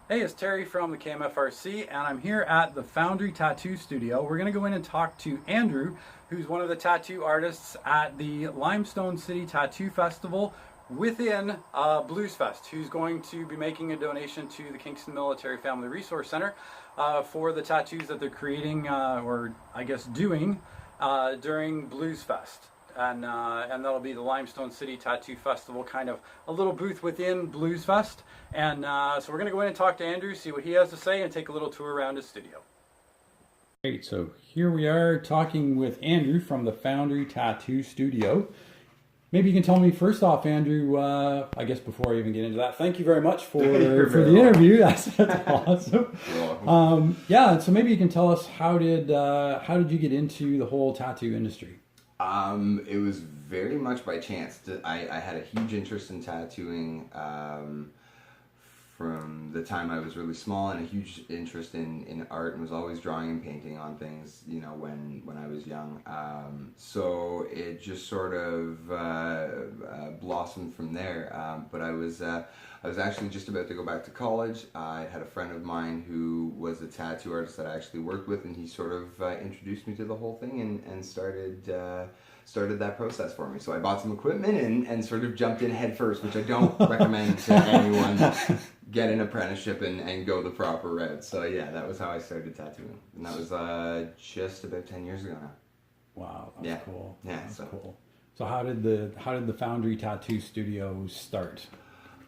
Hey, it's Terry from the KMFRC, and I'm here at the Foundry Tattoo Studio. We're going to go in and talk to Andrew, who's one of the tattoo artists at the Limestone City Tattoo Festival within Blues Fest, who's going to be making a donation to the Kingston Military Family Resource Center for the tattoos that they're creating, or I guess doing, during Blues Fest. And that'll be the Limestone City Tattoo Festival, kind of a little booth within Blues Fest. And so we're going to go in and talk to Andrew, see what he has to say, and take a little tour around his studio. Great, so here we are talking with Andrew from the Foundry Tattoo Studio. Maybe you can tell me first off, Andrew, I guess before I even get into that, thank you very much for the interview. That's awesome. Yeah, so maybe you can tell us how did you get into the whole tattoo industry? It was very much by chance. I had a huge interest in tattooing from the time I was really small, and a huge interest in art, and was always drawing and painting on things, you know, when I was young. So it just sort of blossomed from there. But I was actually just about to go back to college. I had a friend of mine who was a tattoo artist that I actually worked with, and he sort of introduced me to the whole thing and started that process for me. So I bought some equipment and sort of jumped in head first, which I don't recommend to anyone. Get an apprenticeship and go the proper route. So yeah, that was how I started tattooing, and that was just about 10 years ago now. Wow, that's cool. Yeah, that's cool. So how did the Foundry Tattoo Studio start?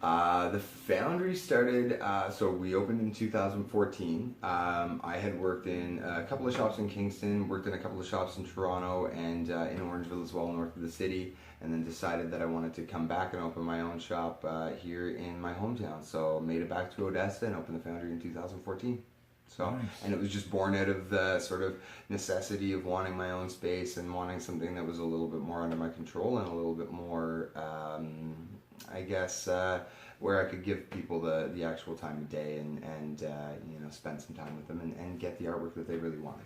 The Foundry started, so we opened in 2014. I had worked in a couple of shops in Kingston, worked in a couple of shops in Toronto, and in Orangeville as well, north of the city, and then decided that I wanted to come back and open my own shop here in my hometown. So made it back to Odessa and opened the Foundry in 2014. So, nice. And it was just born out of the sort of necessity of wanting my own space and wanting something that was a little bit more under my control and a little bit more, I guess, where I could give people the actual time of day and you know, spend some time with them and get the artwork that they really wanted.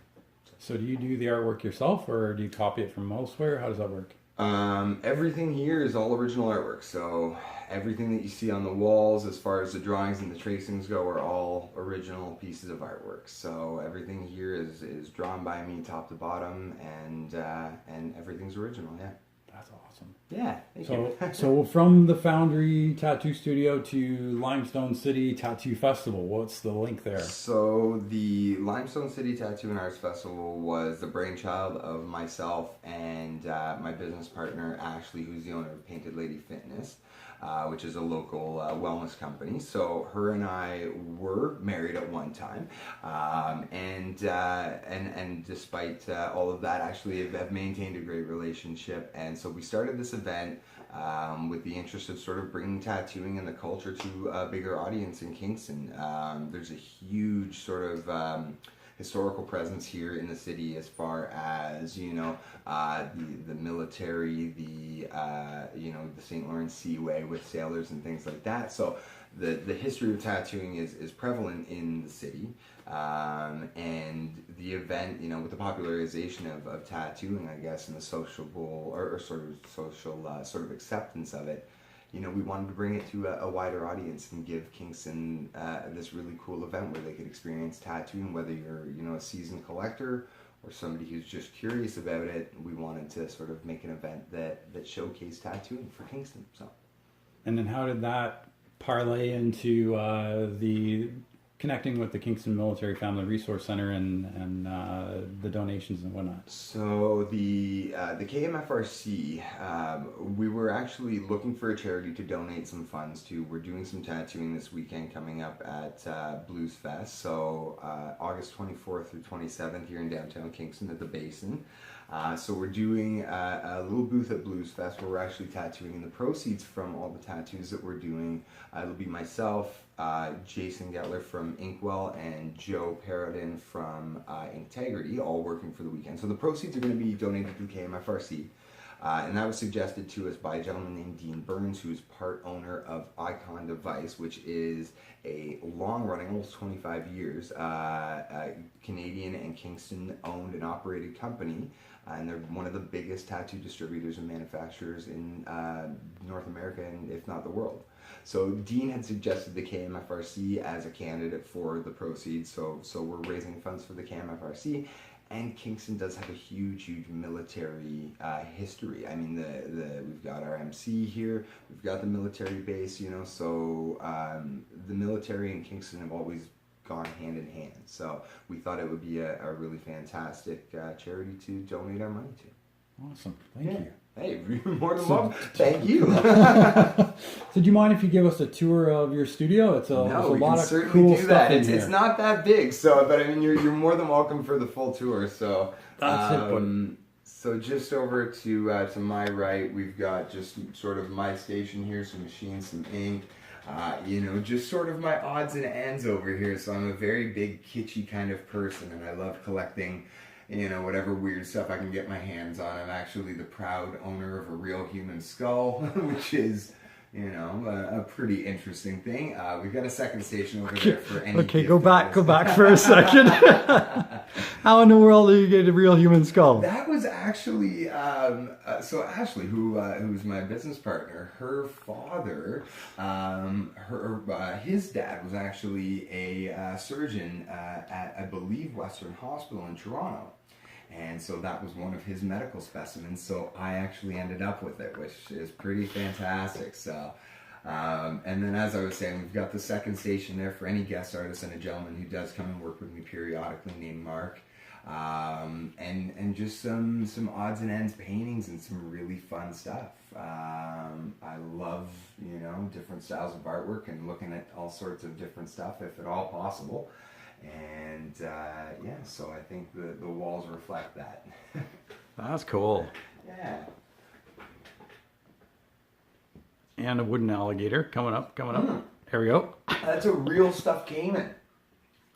So do you do the artwork yourself, or do you copy it from elsewhere? How does that work? Everything here is all original artwork. So everything that you see on the walls, as far as the drawings and the tracings go, are all original pieces of artwork. So everything here is drawn by me, top to bottom, and everything's original. Yeah. That's awesome. Yeah, thank you. So from the Foundry Tattoo Studio to Limestone City Tattoo Festival, what's the link there? So the Limestone City Tattoo and Arts Festival was the brainchild of myself and my business partner, Ashley, who's the owner of Painted Lady Fitness, which is a local wellness company. So her and I were married at one time, and despite all of that, actually have maintained a great relationship. And so we started this event with the interest of sort of bringing tattooing and the culture to a bigger audience in Kingston. There's a huge sort of historical presence here in the city, as far as, you know, the military, you know, the St. Lawrence Seaway with sailors and things like that. So the history of tattooing is prevalent in the city, and the event, you know, with the popularization of tattooing, I guess, and the sociable or sort of social sort of acceptance of it, you know, we wanted to bring it to a wider audience and give Kingston this really cool event where they could experience tattooing, whether you're, you know, a seasoned collector or somebody who's just curious about it. We wanted to sort of make an event that showcased tattooing for Kingston. So, and then how did that parlay into the connecting with the Kingston Military Family Resource Center and the donations and whatnot? So the KMFRC, we were actually looking for a charity to donate some funds to. We're doing some tattooing this weekend coming up at Blues Fest, so August 24th through 27th here in downtown Kingston at the Basin. So we're doing a little booth at Blues Fest where we're actually tattooing, and the proceeds from all the tattoos that we're doing, it'll be myself, Jason Getler from Inkwell, and Joe Paradin from Integrity, all working for the weekend. So the proceeds are going to be donated to KMFRC. And that was suggested to us by a gentleman named Dean Burns, who's part owner of Icon Device, which is a long-running, almost 25 years, Canadian and Kingston owned and operated company. And they're one of the biggest tattoo distributors and manufacturers in North America, and if not the world. So Dean had suggested the KMFRC as a candidate for the proceeds. So we're raising funds for the KMFRC. And Kingston does have a huge military history. I mean, we've got our MC here, we've got the military base, you know, so the military and Kingston have always gone hand in hand. So we thought it would be a really fantastic charity to donate our money to. Awesome, thank you. Hey, more than welcome. Thank you. So do you mind if you give us a tour of your studio? It's a lot of cool stuff in here. It's not that big, so but I mean you're more than welcome for the full tour. So that's it. So just over to my right, we've got just sort of my station here, some machines, some ink. You know, just sort of my odds and ends over here. So I'm a very big kitschy kind of person, and I love collecting, you know, whatever weird stuff I can get my hands on. I'm actually the proud owner of a real human skull, which is, you know, a pretty interesting thing. We've got a second station over there for any. Okay, go back for a second. How in the world did you get a real human skull? That was actually so Ashley, who's my business partner. Her father, his dad was actually a surgeon at, I believe, Western Hospital in Toronto. And so that was one of his medical specimens. So I actually ended up with it, which is pretty fantastic. So, and then as I was saying, we've got the second station there for any guest artist and a gentleman who does come and work with me periodically named Mark. And just some odds and ends paintings and some really fun stuff. I love, you know, different styles of artwork and looking at all sorts of different stuff if at all possible. And yeah, so I think the walls reflect that. That's cool. Yeah. And a wooden alligator coming up. Here we go. That's a real stuffed caiman.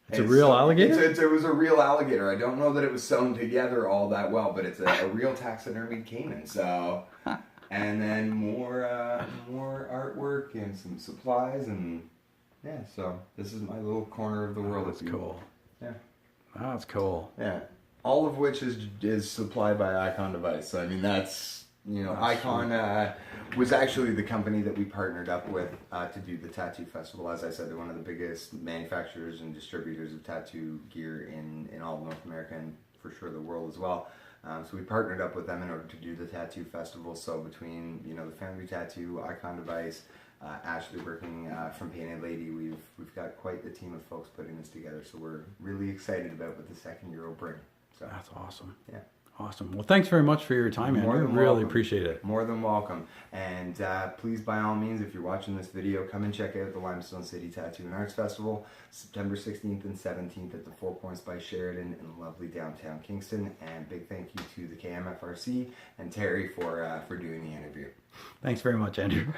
It's a real alligator? It was a real alligator. I don't know that it was sewn together all that well, but it's a real taxidermied caiman. So, and then more artwork and some supplies and. Yeah, so this is my little corner of the world. That's cool. Yeah. That's cool. Yeah. All of which is supplied by Icon Device. So, I mean, that's, you know, Icon was actually the company that we partnered up with to do the tattoo festival. As I said, they're one of the biggest manufacturers and distributors of tattoo gear in all of North America and for sure the world as well. So we partnered up with them in order to do the tattoo festival. So between, you know, the Foundry Tattoo, Icon Device, Ashley working from Painted Lady, we've got quite the team of folks putting this together. So we're really excited about what the second year will bring. So that's awesome. Yeah. Awesome. Well, thanks very much for your time, Andrew. Really appreciate it. More than welcome. And please, by all means, if you're watching this video, come and check out the Limestone City Tattoo and Arts Festival, September 16th and 17th at the 4 Points by Sheridan in lovely downtown Kingston. And big thank you to the KMFRC and Terry for doing the interview. Thanks very much, Andrew.